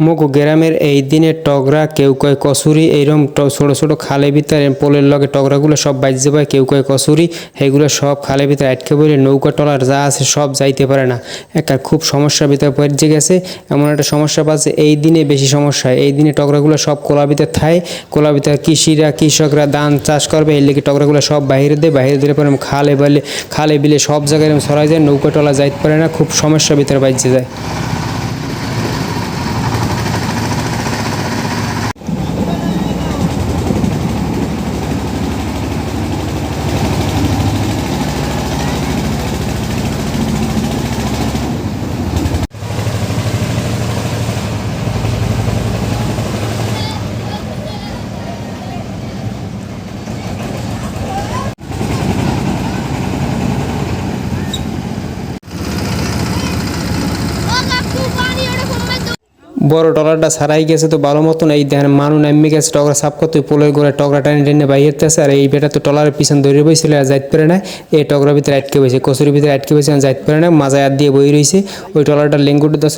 মগো গ্রামের এই দিনে টগরা কেউ কয় কসুরি এইরকম ছোট ছোট খালে ভিতরে পোলের লগে টগরাগুলো সব বাইজে পায় কেউ কয় কসুরি সেইগুলো সব খালে ভিতরে আটকে পড়ে নৌকা টলার যা আছে সব যাইতে পারে না। একটা খুব সমস্যার ভিতরে পড়ে গেছে। এমন একটা সমস্যা পাচ্ছে এই দিনে বেশি সমস্যা। এই দিনে টগরাগুলো সব কোলা ভিতরে থায়, কোলা ভিতরে কৃষকরা ধান চাষ করবে এই লেগে টগরাগুলো সব বাইরে দেয়, বাইরে দিলে পরে খালে বিলে সব জায়গায় ছড়াই যায়, নৌকা টলা যাইতে পারে না, খুব সমস্যার ভিতরে বাইজে যায়। বড় ট্রলারটা ছাড়াই গেছে তো ভালো মতন, এই দেখেন মানুষ নামে গেছে টগরা সাপ করতে পোলের করে টগরা টানি টেনে বাইরেতেছে, আর এই বেটা তো ট্রলারের পিছন ধরে বইছিল আর যাইতে পারে না। এই টগরার ভিতরে আটকে বসে কচুরির ভিতরে আটকে বসে যাইতে পারে না, মাজায় হাত দিয়ে বই রয়েছে। ওই ট্রলারটা লেঙ্গুটে দশ